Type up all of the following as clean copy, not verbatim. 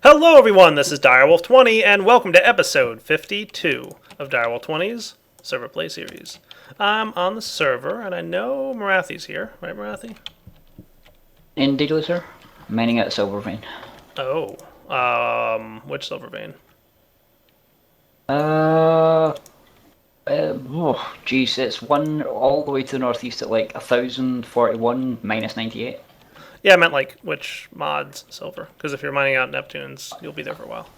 Hello, everyone. This is Direwolf20, and welcome to episode 52 of Direwolf20's Server Play Series. I'm on the server, and I know Marathi's here, right, Marathi? Indeed, sir. Mining at Silver Vein. Oh, which silver vein? Oh, geez, it's one all the way to the northeast at like 1041 minus 98. Yeah, I meant like which mod's silver, because if you're mining out Neptune's, you'll be there for a while.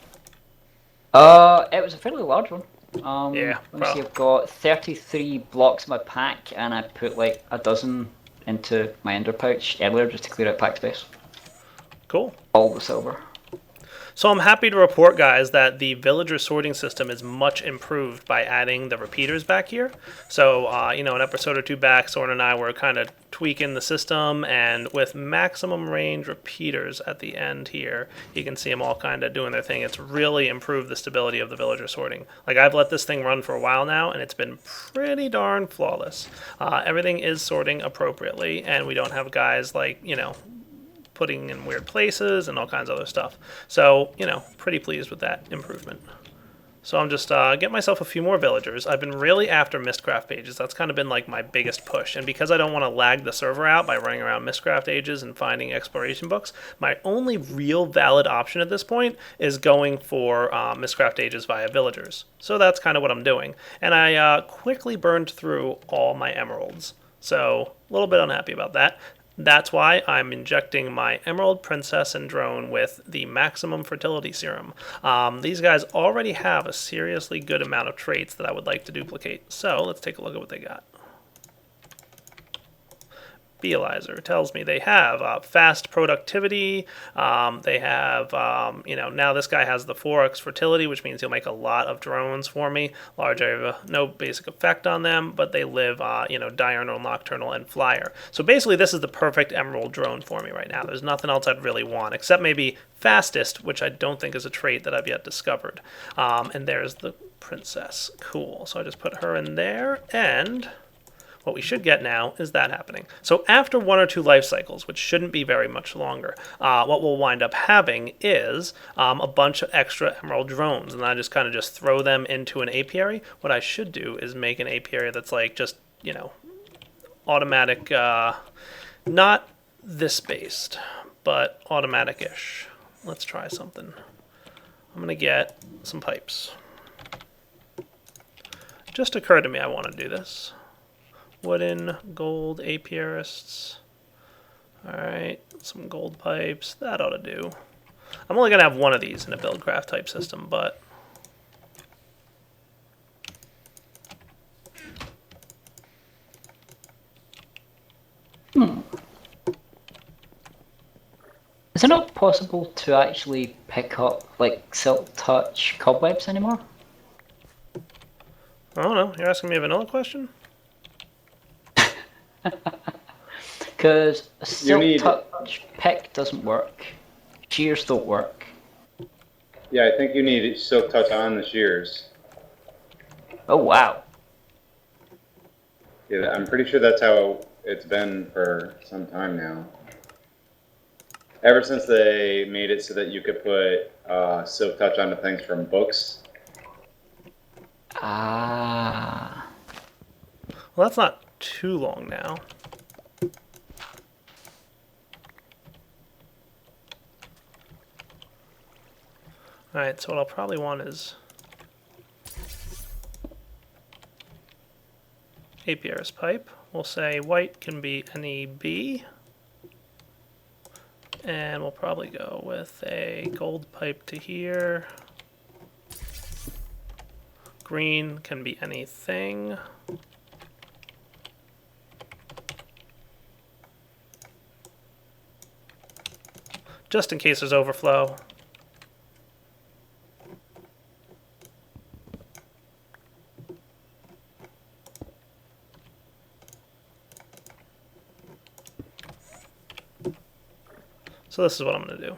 It was a fairly large one. Yeah, Let me see, I've got 33 blocks in my pack, and I put like a dozen into my ender pouch earlier just to clear out pack space. Cool. All the silver. So I'm happy to report, guys, that the villager sorting system is much improved by adding the repeaters back here. So, an episode or two back, Soren and I were kind of tweaking the system, and with maximum range repeaters at the end here, you can see them all kind of doing their thing. It's really improved the stability of the villager sorting. Like, I've let this thing run for a while now, and it's been pretty darn flawless. Everything is sorting appropriately, and we don't have guys like, putting in weird places and all kinds of other stuff. So, pretty pleased with that improvement. So I'm just getting myself a few more villagers. I've been really after Mystcraft pages. That's kind of been like my biggest push. And because I don't want to lag the server out by running around Mystcraft ages and finding exploration books, my only real valid option at this point is going for Mystcraft ages via villagers. So that's kind of what I'm doing. And I quickly burned through all my emeralds. So a little bit unhappy about that. That's why I'm injecting my Emerald, Princess, and Drone with the Maximum Fertility Serum. These guys already have a seriously good amount of traits that I would like to duplicate. So let's take a look at what they got. Bealizer tells me they have fast productivity. They have, now this guy has the 4x fertility, which means he'll make a lot of drones for me. Large area, no basic effect on them, but they live, diurnal, nocturnal, and flyer. So basically, this is the perfect emerald drone for me right now. There's nothing else I'd really want, except maybe fastest, which I don't think is a trait that I've yet discovered. And there's the princess. Cool. So I just put her in there, and what we should get now is that happening. So after one or two life cycles, which shouldn't be very much longer, what we'll wind up having is a bunch of extra emerald drones, and I just kind of throw them into an apiary. What I should do is make an apiary that's like just, automatic, not this based, but automatic-ish. Let's try something. I'm going to get some pipes. Just occurred to me I want to do this. Wooden, gold, apiarists. Alright, some gold pipes. That ought to do. I'm only going to have one of these in a buildcraft type system, but Is it not possible to actually pick up like silk touch cobwebs anymore? I don't know. You're asking me a vanilla question? Because silk touch pick doesn't work. Shears don't work. Yeah, I think you need silk touch on the shears. Oh wow. Yeah, I'm pretty sure that's how it's been for some time now. Ever since they made it so that you could put silk touch onto things from books. Ah. Well, that's not too long now. Alright, so what I'll probably want is apiarist pipe. We'll say white can be any B. And we'll probably go with a gold pipe to here. Green can be anything. Just in case there's overflow. So this is what I'm going to do.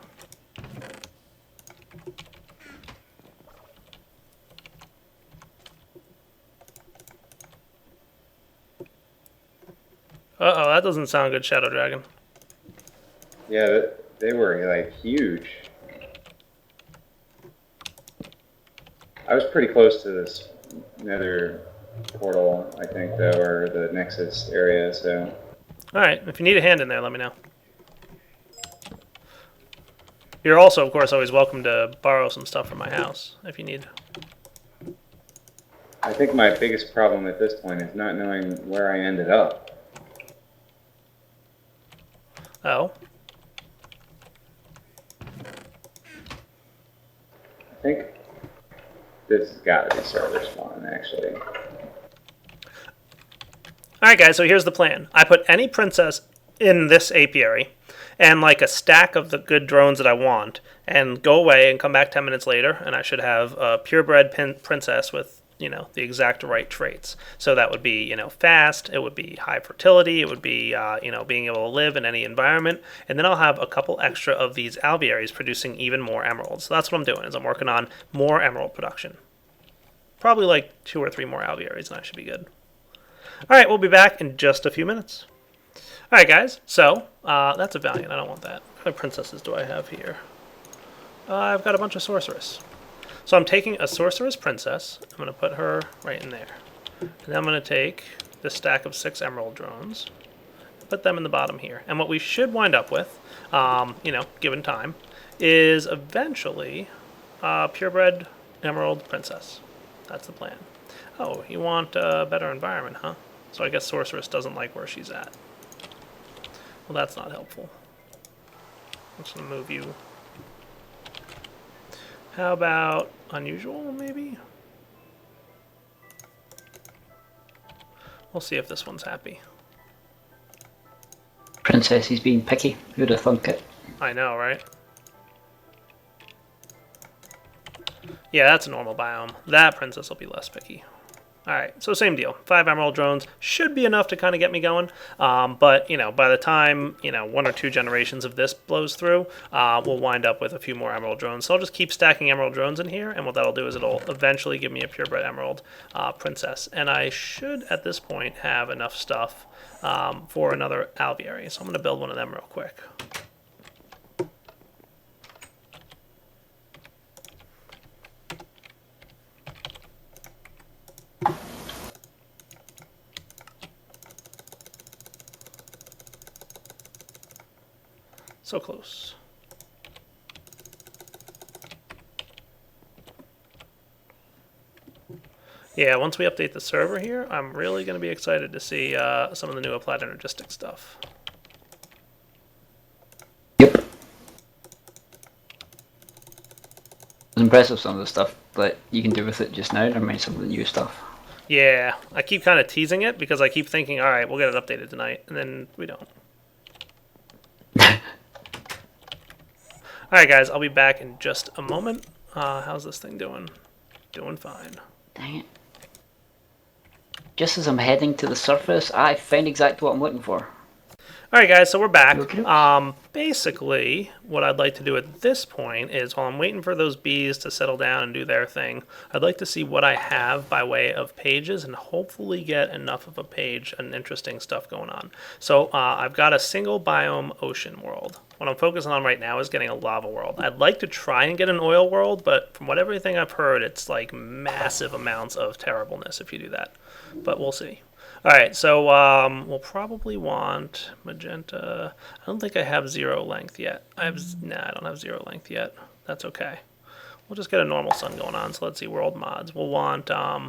Uh-oh, that doesn't sound good, Shadow Dragon. Yeah, they were like huge. I was pretty close to this nether portal, I think, though, or the Nexus area, so... Alright, if you need a hand in there, let me know. You're also, of course, always welcome to borrow some stuff from my house, if you need. I think my biggest problem at this point is not knowing where I ended up. Oh? I think this has got to be server spawn, actually. Alright guys, so here's the plan. I put any princess in this apiary, and like a stack of the good drones that I want, and go away and come back 10 minutes later, and I should have a purebred princess with, you know, the exact right traits. So that would be, you know, fast, it would be high fertility, it would be, you know, being able to live in any environment, and then I'll have a couple extra of these alvearies producing even more emeralds. So that's what I'm doing, is I'm working on more emerald production. Probably like 2 or 3 more alvearies, and I should be good. Alright, we'll be back in just a few minutes. Alright guys, so, that's a Valiant, I don't want that. What kind of princesses do I have here? I've got a bunch of Sorceress. So I'm taking a Sorceress Princess, I'm going to put her right in there. And then I'm going to take this stack of 6 Emerald Drones, put them in the bottom here. And what we should wind up with, you know, given time, is eventually a purebred Emerald Princess. That's the plan. Oh, you want a better environment, huh? So I guess Sorceress doesn't like where she's at. Well, that's not helpful. I'm just going to move you. How about unusual, maybe? We'll see if this one's happy. Princess, he's being picky. Who'd have thunk it? I know, right? Yeah, that's a normal biome. That princess will be less picky. Alright, so same deal. 5 emerald drones should be enough to kind of get me going. But, you know, by the time, you know, 1 or 2 generations of this blows through, we'll wind up with a few more emerald drones. So I'll just keep stacking emerald drones in here, and what that'll do is it'll eventually give me a purebred emerald princess. And I should, at this point, have enough stuff for another alveary. So I'm going to build one of them real quick. So close. Yeah, once we update the server here, I'm really going to be excited to see some of the new applied energistic stuff. Yep. It's impressive, some of the stuff that you can do with it just now. I mean, some of the new stuff. Yeah, I keep kind of teasing it because I keep thinking, all right, we'll get it updated tonight, and then we don't. Alright guys, I'll be back in just a moment. How's this thing doing? Doing fine. Dang it. Just as I'm heading to the surface, I found exactly what I'm looking for. Alright guys, so we're back. Okay. Basically, what I'd like to do at this point is, while I'm waiting for those bees to settle down and do their thing, I'd like to see what I have by way of pages and hopefully get enough of a page and interesting stuff going on. So I've got a single biome ocean world. What I'm focusing on right now is getting a lava world. I'd like to try and get an oil world, but from what everything I've heard, it's like massive amounts of terribleness if you do that. But we'll see. Alright, so we'll probably want magenta. I don't think I have 0 length yet. I don't have 0 length yet. That's okay. We'll just get a normal sun going on. So let's see, world mods. We'll want, I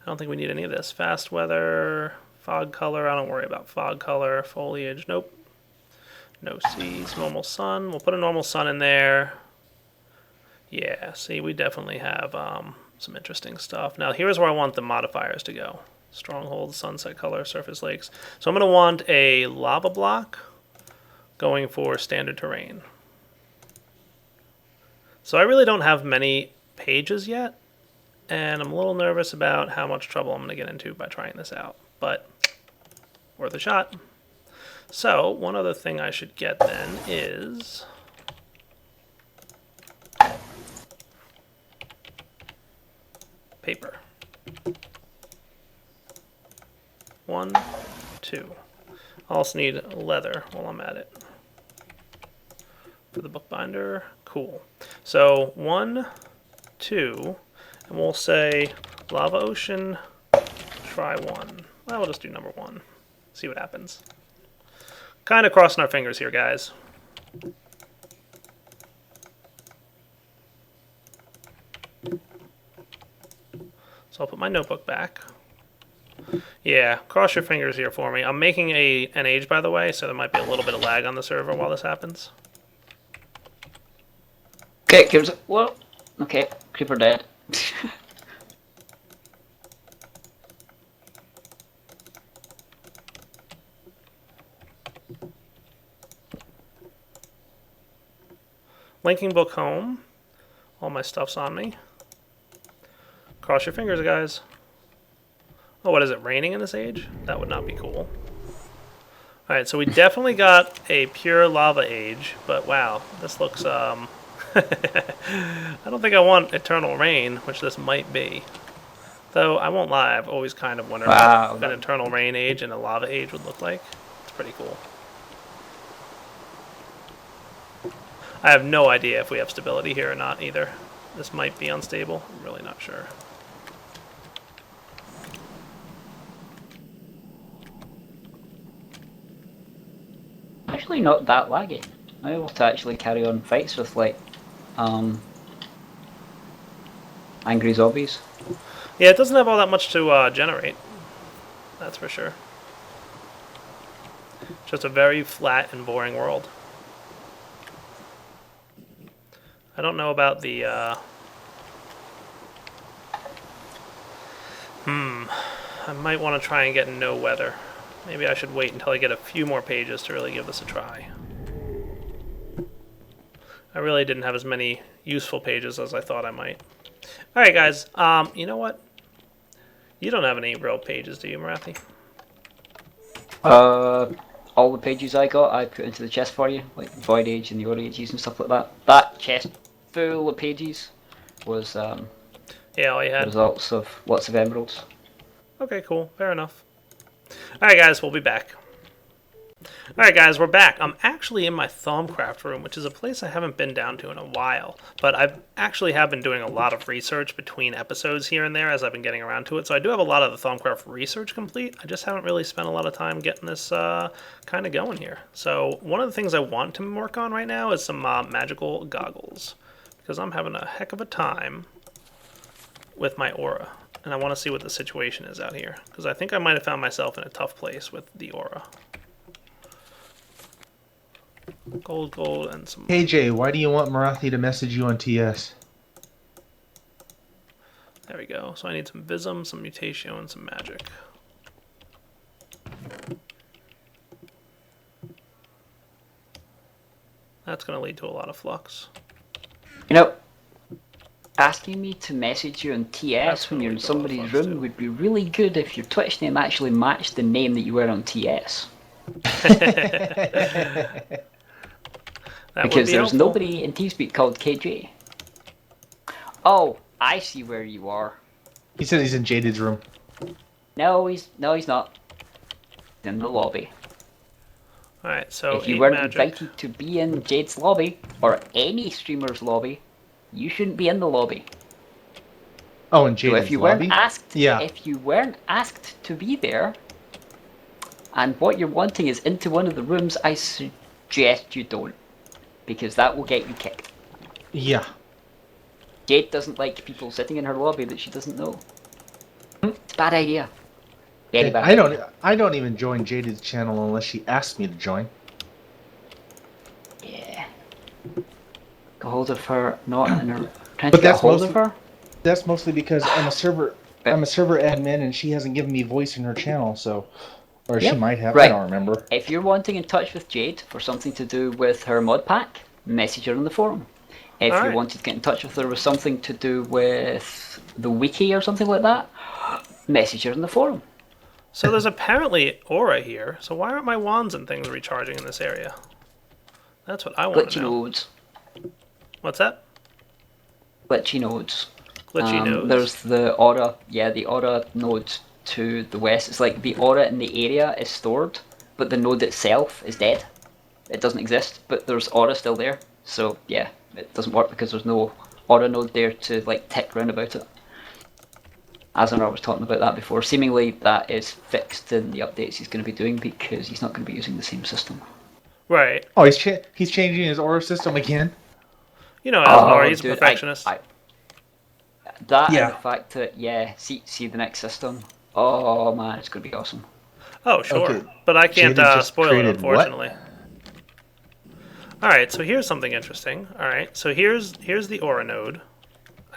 don't think we need any of this. Fast weather, fog color. I don't worry about fog color. Foliage, nope. No seas, normal sun. We'll put a normal sun in there. Yeah, see, we definitely have some interesting stuff. Now, here's where I want the modifiers to go. Stronghold, sunset color, surface lakes. So I'm going to want a lava block going for standard terrain. So I really don't have many pages yet, and I'm a little nervous about how much trouble I'm going to get into by trying this out, but worth a shot. So one other thing I should get then is paper. 1, 2. I also need leather while I'm at it. For the bookbinder, cool. So 1, 2, And we'll say lava ocean, try 1. Well, we'll just do number 1. See what happens. Kind of crossing our fingers here, guys. So I'll put my notebook back. Yeah, cross your fingers here for me. I'm making an age, by the way, so there might be a little bit of lag on the server while this happens. Okay, here's well. Okay, creeper dead. Linking book home. All my stuff's on me. Cross your fingers, guys. Oh, what is it, raining in this age? That would not be cool. Alright, so we definitely got a pure lava age, but wow, this looks, I don't think I want eternal rain, which this might be. Though, I won't lie, I've always kind of wondered what an eternal rain age and a lava age would look like. It's pretty cool. I have no idea if we have stability here or not either. This might be unstable, I'm really not sure. Actually not that laggy. I'm able to actually carry on fights with like angry zombies. Yeah, it doesn't have all that much to generate. That's for sure. Just a very flat and boring world. I don't know about the I might want to try and get no weather. Maybe I should wait until I get a few more pages to really give this a try. I really didn't have as many useful pages as I thought I might. Alright guys, you know what? You don't have any real pages, do you, Marathi? All the pages I got, I put into the chest for you, like Void Age and the Ore Ages and stuff like that. That chest full of pages was yeah, all you had. results of lots of emeralds. Okay, cool. Fair enough. Alright guys, we'll be back. Alright guys, we're back. I'm actually in my Thaumcraft room, which is a place I haven't been down to in a while. But I actually have been doing a lot of research between episodes here and there as I've been getting around to it. So I do have a lot of the Thaumcraft research complete. I just haven't really spent a lot of time getting this kind of going here. So one of the things I want to work on right now is some magical goggles. Because I'm having a heck of a time with my aura. And I want to see what the situation is out here. Because I think I might have found myself in a tough place with the aura. Gold, and some... Hey Jay, why do you want Marathi to message you on TS? There we go. So I need some Vism, some Mutatio, and some Magic. That's going to lead to a lot of flux. You know, asking me to message you on TS when you're in somebody's room would be really good if your Twitch name actually matched the name that you were on TS. Because there's nobody in TeamSpeak called KJ. Oh, I see where you are. He said he's in Jaded's room. No, he's not. He's in the lobby. Alright, so if you weren't magic. invited to be in Jade's lobby, or any streamer's lobby, you shouldn't be in the lobby. Oh, in Jaded's so if you lobby? weren't asked, yeah. If you weren't asked to be there, and what you're wanting is into one of the rooms, I suggest you don't. Because that will get you kicked. Yeah. Jade doesn't like people sitting in her lobby that she doesn't know. It's a bad idea. Very bad idea. I don't even join Jaded's channel unless she asks me to join. Yeah. Get hold of her, not in her. Trying to get hold of her. That's mostly because I'm a server admin and she hasn't given me voice in her channel, so. Or she might have, right. I don't remember. If you're wanting in touch with Jade for something to do with her mod pack, message her on the forum. If you wanted to get in touch with her with something to do with the wiki or something like that, message her on the forum. So there's apparently aura here, so why aren't my wands and things recharging in this area? That's what I want to know. Glitchy nodes. What's that? Glitchy nodes. Glitchy nodes. There's the aura, the aura node to the west. It's like the aura in the area is stored, but the node itself is dead. It doesn't exist, but there's aura still there. So yeah, it doesn't work because there's no aura node there to like tick round about it. Azanar was talking about that before. Seemingly that is fixed in the updates he's going to be doing because he's not going to be using the same system. Right. Oh, he's changing his aura system again. You know, Asmar, he's dude, a perfectionist. That Yeah. and the fact that, see the next system. Oh man, it's going to be awesome. Oh, sure. Okay. But I can't Jada just spoil it, created unfortunately. Alright, so here's something interesting. Alright, so here's the aura node.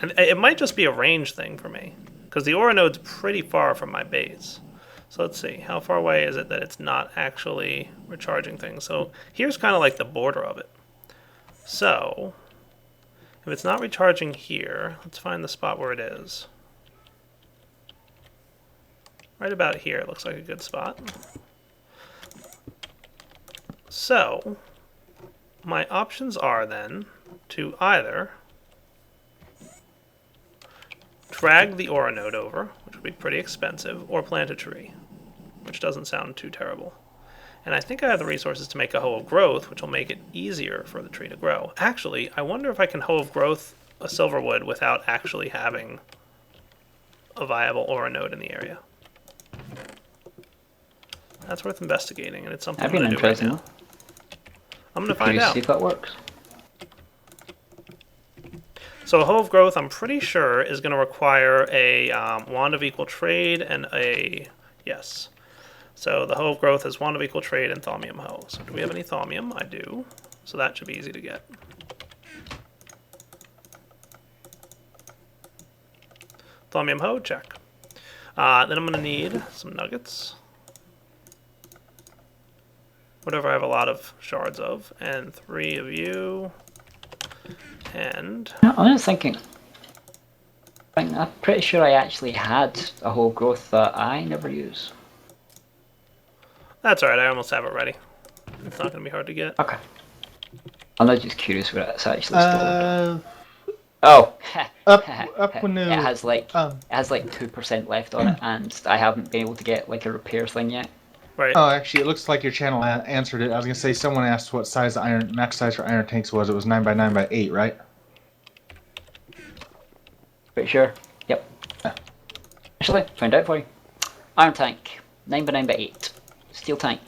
And it might just be a range thing for me, because the aura node's pretty far from my base. So let's see, how far away is it that it's not actually recharging things? So here's kind of like the border of it. So, if it's not recharging here, let's find the spot where it is. Right about here, it looks like a good spot. So, my options are then to either drag the aura node over, which would be pretty expensive, or plant a tree, which doesn't sound too terrible. And I think I have the resources to make a hoe of growth, which will make it easier for the tree to grow. Actually, I wonder if I can hoe of growth a Silverwood without actually having a viable aura node in the area. That's worth investigating, and it's something I'm That'd be going to do right interesting. now. I'm going to find Curious to out. see if that works. So a hoe of growth, I'm pretty sure, is going to require a wand of equal trade and a... Yes. So the hoe of growth is wand of equal trade and thaumium hoe. So do we have any thaumium? I do. So that should be easy to get. Thaumium hoe, check. Then I'm going to need some nuggets. Whatever I have a lot of shards of. And 3 of you. And... I'm just thinking. I'm pretty sure I actually had a whole growth that I never use. That's alright, I almost have it ready. It's not going to be hard to get. Okay. I'm not just curious where it's actually stored. Up It when has like 2% left on it, and I haven't been able to get like a repair thing yet. Right. Oh, actually, it looks like your channel answered it. I was gonna say someone asked what size the max size for iron tanks was. It was 9 by 9 by 8, right? Pretty sure. Yep. Actually, found out for you. Iron tank, 9 by 9 by 8. Steel tank,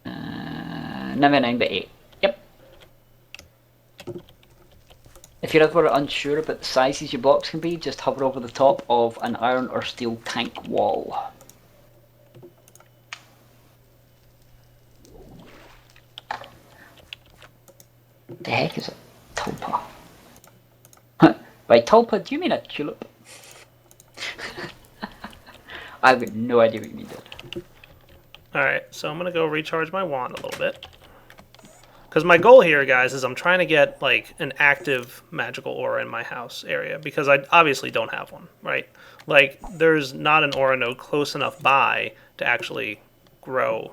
9 by 9 by 8. Yep. If you're ever unsure about the sizes your blocks can be, just hover over the top of an iron or steel tank wall. The heck is it? Tulpa. By tulpa, do you mean a tulip? I've got no idea what you mean there. Alright, so I'm going to go recharge my wand a little bit. Because my goal here, guys, is I'm trying to get, like, an active magical aura in my house area. Because I obviously don't have one, right? Like, there's not an aura node close enough by to actually grow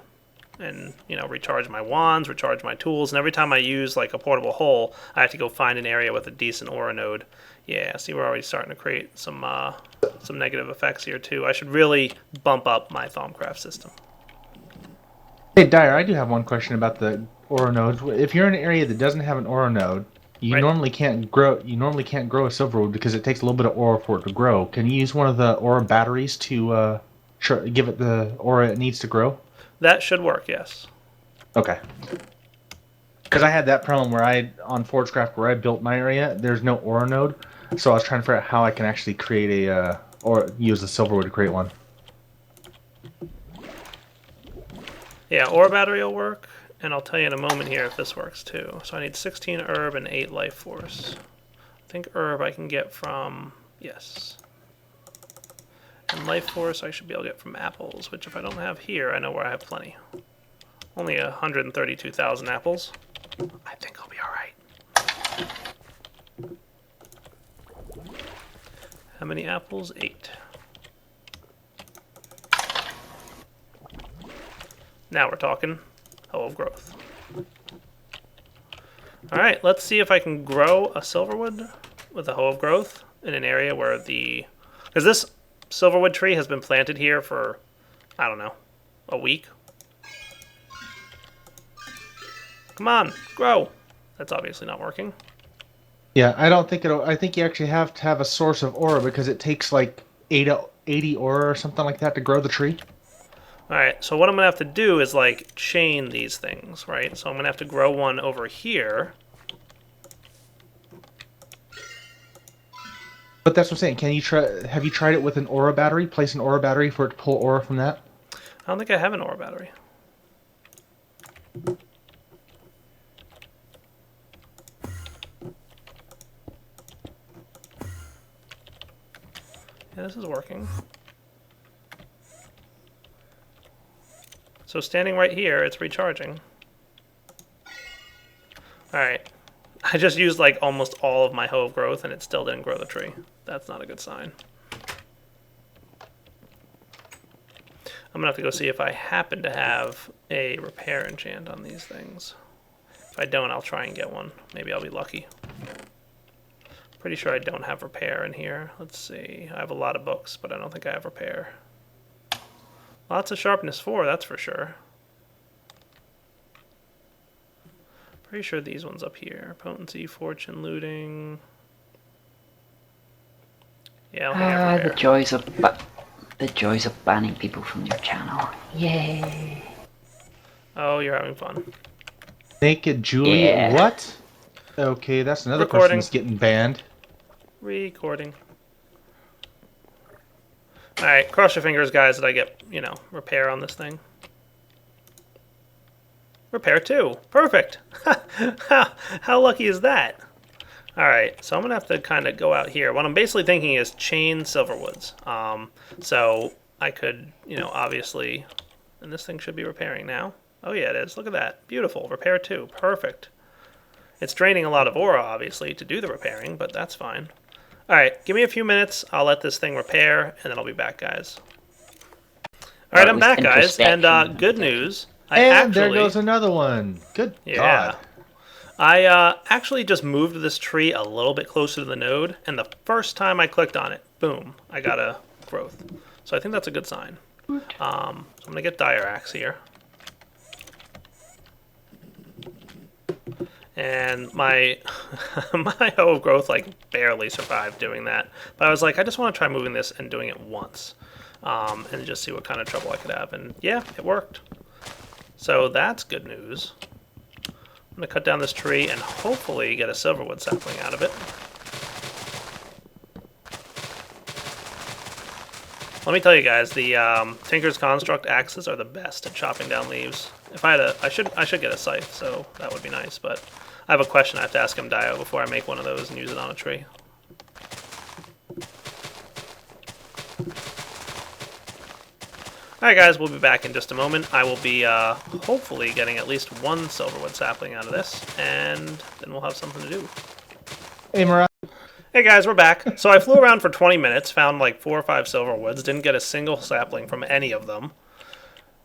and, you know, recharge my wands, recharge my tools. And every time I use, like, a portable hole, I have to go find an area with a decent aura node. Yeah, see, we're already starting to create some negative effects here, too. I should really bump up my Thaumcraft system. Hey, Dyer, I do have one question about the aura nodes. If you're in an area that doesn't have an aura node, you Right. normally can't grow. You normally can't grow a silverwood because it takes a little bit of aura for it to grow. Can you use one of the aura batteries to give it the aura it needs to grow? That should work, yes. Okay. Because I had that problem where on Forgecraft where I built my area, there's no aura node, so I was trying to figure out how I can actually create a or use the silverwood to create one. Yeah, ore battery will work, and I'll tell you in a moment here if this works too. So I need 16 herb and 8 life force. I think herb I can get from, yes. And life force I should be able to get from apples, which if I don't have here, I know where I have plenty. Only 132,000 apples. I think I'll be alright. How many apples? 8. Now we're talking hoe of growth. Alright, let's see if I can grow a silverwood with a hoe of growth in an area where the... Because this silverwood tree has been planted here for, I don't know, a week. Come on, grow! That's obviously not working. Yeah, I don't think it'll. I think you actually have to have a source of aura because it takes like 80 ore or something like that to grow the tree. Alright, so what I'm going to have to do is, like, chain these things, right? So I'm going to have to grow one over here. But that's what I'm saying. Can you try? Have you tried it with an aura battery? Place an aura battery for it to pull aura from that? I don't think I have an ore battery. Yeah, this is working. So standing right here, it's recharging. Alright. I just used like almost all of my hoe of growth and it still didn't grow the tree. That's not a good sign. I'm gonna have to go see if I happen to have a repair enchant on these things. If I don't, I'll try and get one. Maybe I'll be lucky. Pretty sure I don't have repair in here. Let's see. I have a lot of books, but I don't think I have repair. Lots of sharpness 4, that's for sure. Pretty sure these ones up here. Potency, fortune, looting. Yeah, I don't think I have repair. The joys of banning people from your channel. Yay! Oh, you're having fun. Naked Julie? Yeah. What? Okay, that's another Recording. person that's getting banned. Recording. Alright, cross your fingers, guys, that I get, you know, repair on this thing. Repair 2. Perfect. How lucky is that? Alright, so I'm going to have to kind of go out here. What I'm basically thinking is chain Silverwoods. So I could, you know, obviously... And this thing should be repairing now. Oh yeah, it is. Look at that. Beautiful. Repair 2. Perfect. It's draining a lot of aura, obviously, to do the repairing, but that's fine. Alright, give me a few minutes. I'll let this thing repair, and then I'll be back, guys. Alright, I'm back, guys, and good news. There goes another one. Good God. I actually just moved this tree a little bit closer to the node, and the first time I clicked on it, boom, I got a growth. So I think that's a good sign. So I'm going to get Dire Axe here. And my my hoe of growth like barely survived doing that. But I was like, I just want to try moving this and doing it once. And just see what kind of trouble I could have. And yeah, it worked. So that's good news. I'm going to cut down this tree and hopefully get a Silverwood sapling out of it. Let me tell you guys, the Tinker's Construct axes are the best at chopping down leaves. If I had a, I should get a scythe, so that would be nice. But I have a question I have to ask him, Dio, before I make one of those and use it on a tree. Alright guys, we'll be back in just a moment. I will be hopefully getting at least one Silverwood sapling out of this, and then we'll have something to do. Hey, Mara. Hey guys, we're back. So I flew around for 20 minutes, found like 4 or 5 Silverwoods, didn't get a single sapling from any of them.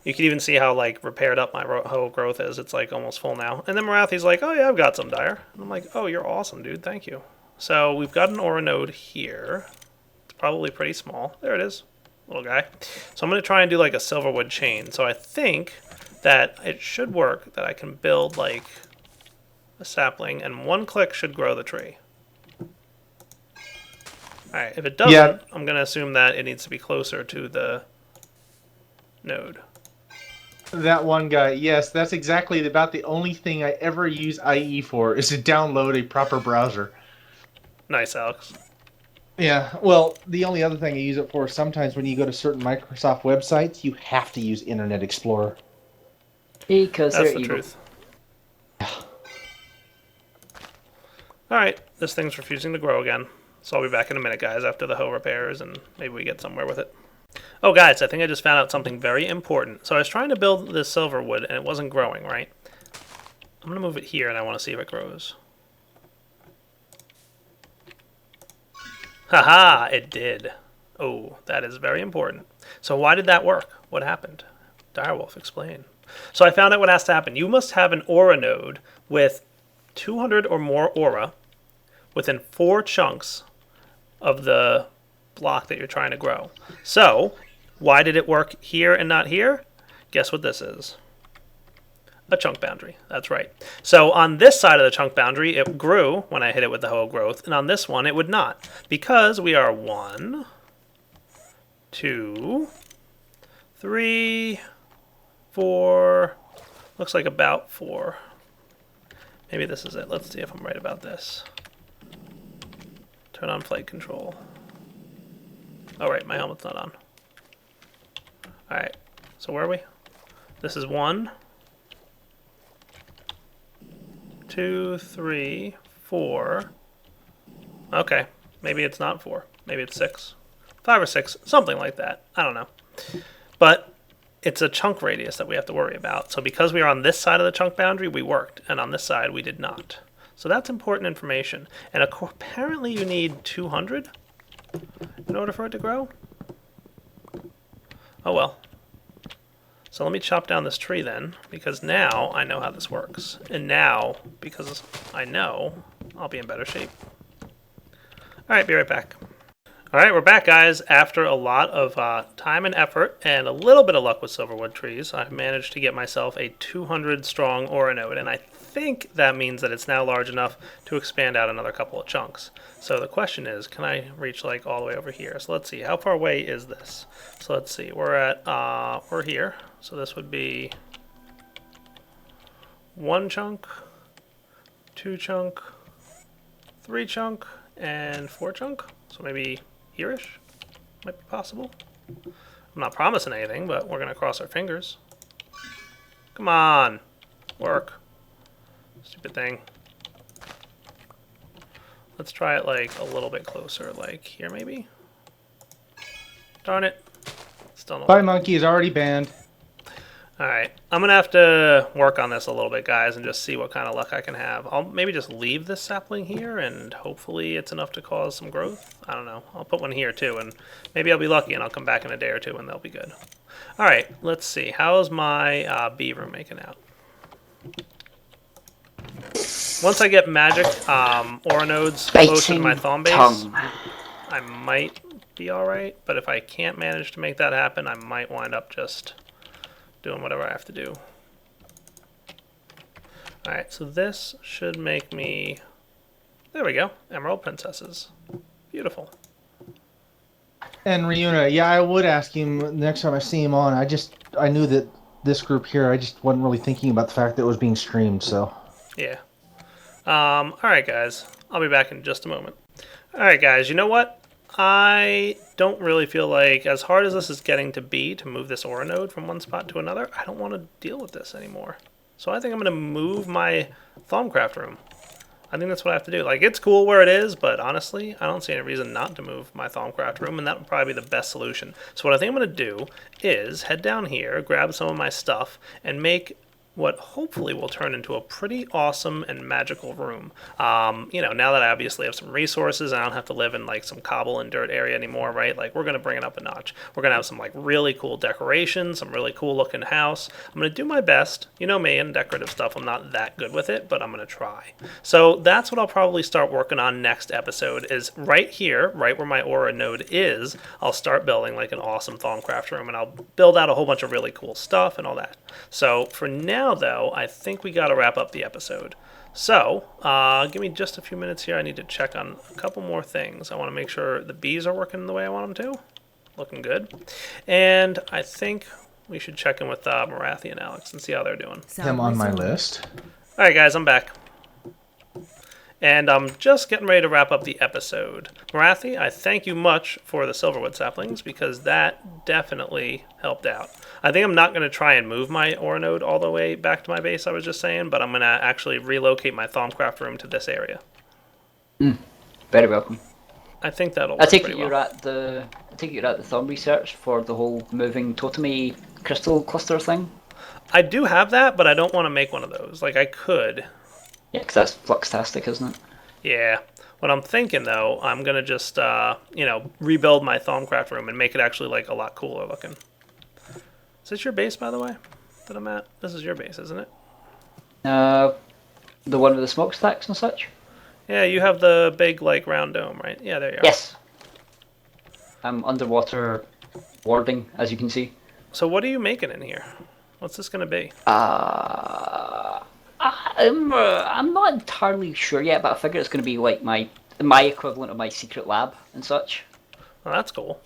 You can even see how like repaired up my hoe growth is. It's like almost full now. And then Marathi's like, oh yeah, I've got some Dire. And I'm like, oh, you're awesome, dude. Thank you. So we've got an aura node here. It's probably pretty small. There it is. Little guy. So I'm going to try and do like a Silverwood chain. So I think that it should work, that I can build like a sapling, and one click should grow the tree. Alright, if it doesn't, I'm going to assume that it needs to be closer to the node. That one guy, yes, that's exactly about the only thing I ever use IE for, is to download a proper browser. Nice, Alex. Yeah, well, the only other thing I use it for, sometimes when you go to certain Microsoft websites, you have to use Internet Explorer. Because that's they're the evil. truth. Alright, this thing's refusing to grow again. So I'll be back in a minute, guys, after the hoe repairs, and maybe we get somewhere with it. Oh, guys, I think I just found out something very important. So I was trying to build this Silverwood, and it wasn't growing, right? I'm going to move it here, and I want to see if it grows. Haha, it did. Oh, that is very important. So why did that work? What happened? Direwolf, explain. So I found out what has to happen. You must have an aura node with 200 or more aura within 4 chunks of the block that you're trying to grow. So, why did it work here and not here? Guess what this is? A chunk boundary. That's right. So on this side of the chunk boundary, it grew when I hit it with the hoe growth, and on this one, it would not. Because we are 1, 2, 3, 4. Looks like about 4. Maybe this is it. Let's see if I'm right about this. Turn on flight control. Oh, right, my helmet's not on. Alright, so where are we? This is 1, 2, 3, 4. Okay, maybe it's not 4. Maybe it's 6. 5 or 6, something like that. I don't know. But it's a chunk radius that we have to worry about. So because we are on this side of the chunk boundary, we worked, and on this side, we did not. So that's important information. And apparently you need 200 in order for it to grow. Oh well. So let me chop down this tree then, because now I know how this works. And now, because I know, I'll be in better shape. Alright, be right back. Alright, we're back, guys. After a lot of time and effort and a little bit of luck with Silverwood trees, I've managed to get myself a 200 strong ore node, and I think that means that it's now large enough to expand out another couple of chunks. So the question is, can I reach like all the way over here? So let's see, how far away is this? So let's see, we're here. So this would be 1 chunk, 2 chunk, 3 chunk, and 4 chunk. So maybe here-ish might be possible. I'm not promising anything, but we're gonna cross our fingers. Come on, work. Stupid thing. Let's try it like a little bit closer, like here maybe. Darn it. Still not. Bye, monkey is already banned. Alright, I'm going to have to work on this a little bit, guys, and just see what kind of luck I can have. I'll maybe just leave this sapling here, and hopefully it's enough to cause some growth. I don't know. I'll put one here, too, and maybe I'll be lucky, and I'll come back in a day or two, and they'll be good. Alright, let's see. How's my bee room making out? Once I get magic aura nodes closer to my Thaum base, I might be alright, but if I can't manage to make that happen, I might wind up just doing whatever I have to do. Alright, so this should make me... There we go. Emerald Princesses. Beautiful. And Ryuna, yeah, I would ask him next time I see him on. I knew that this group here, I just wasn't really thinking about the fact that it was being streamed, so... Yeah. Alright, guys. I'll be back in just a moment. Alright, guys, you know what? I don't really feel like, as hard as this is getting to be to move this aura node from one spot to another, I don't want to deal with this anymore. So I think I'm going to move my Thumcraft room. I think that's what I have to do. Like, it's cool where it is, but honestly, I don't see any reason not to move my Thumcraft room, and that would probably be the best solution. So what I think I'm going to do is head down here, grab some of my stuff, and make what hopefully will turn into a pretty awesome and magical room. You know, now that I obviously have some resources, I don't have to live in like some cobble and dirt area anymore, right? Like, we're gonna bring it up a notch. We're gonna have some like really cool decorations, some really cool looking house. I'm gonna do my best. You know me and decorative stuff, I'm not that good with it, but I'm gonna try. So that's what I'll probably start working on next episode, is right here, right where my aura node is, I'll start building like an awesome Thauncraft room, and I'll build out a whole bunch of really cool stuff and all that. So for now, though, I think we got to wrap up the episode. So, give me just a few minutes here. I need to check on a couple more things. I want to make sure the bees are working the way I want them to. Looking good. And I think we should check in with Marathi and Alex and see how they're doing. I'm on my list. All right, guys, I'm back. And I'm just getting ready to wrap up the episode. Marathi, I thank you much for the Silverwood saplings, because that definitely helped out. I think I'm not going to try and move my aura node all the way back to my base, I was just saying, but I'm going to actually relocate my Thumcraft room to this area. Very welcome. I think that'll I work take pretty it you're well. at the Thumb research for the whole moving totemy crystal cluster thing. I do have that, but I don't want to make one of those. Like, I could. Yeah, because that's fluxtastic, isn't it? Yeah. What I'm thinking, though, I'm going to just, you know, rebuild my Thumcraft room and make it actually, like, a lot cooler looking. Is this your base, by the way, that I'm at? This is your base, isn't it? The one with the smokestacks and such? Yeah, you have the big, like, round dome, right? Yeah, there you are. Yes. I'm underwater warding, as you can see. So what are you making in here? What's this going to be? I'm not entirely sure yet, but I figure it's going to be like my equivalent of my secret lab and such. Well, that's cool.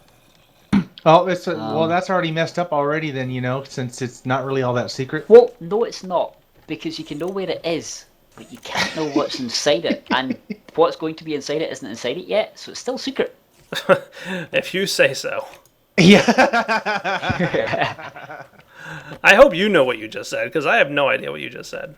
Oh, well, that's already messed up already. Then since it's not really all that secret. Well, no, it's not, because you can know where it is, but you can't know what's inside it, and what's going to be inside it isn't inside it yet, so it's still secret. If you say so. Yeah. I hope you know what you just said, because I have no idea what you just said.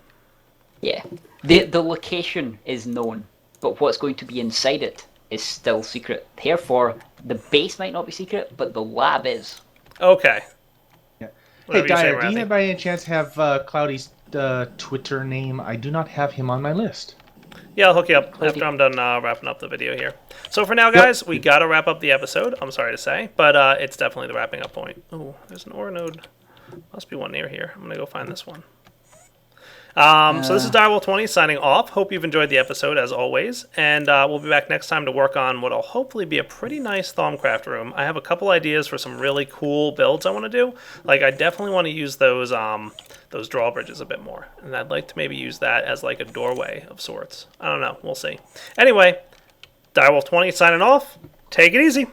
Yeah. The location is known, but what's going to be inside it is still secret. Therefore, the base might not be secret, but the lab is. Okay. Yeah. Whatever Hey, you say, Dyer, do you Rathy. by any chance have Cloudy's Twitter name? I do not have him on my list. Yeah, I'll hook you up after I'm done wrapping up the video here. So for now, guys, we got to wrap up the episode. I'm sorry to say, but it's definitely the wrapping up point. Oh, there's an ore node. Must be one near here. I'm going to go find this one. So this is Direwolf20 signing off. Hope you've enjoyed the episode, as always. And we'll be back next time to work on what will hopefully be a pretty nice Thaumcraft room. I have a couple ideas for some really cool builds I want to do. Like, I definitely want to use those drawbridges a bit more. And I'd like to maybe use that as like a doorway of sorts. I don't know. We'll see. Anyway, Direwolf20 signing off. Take it easy.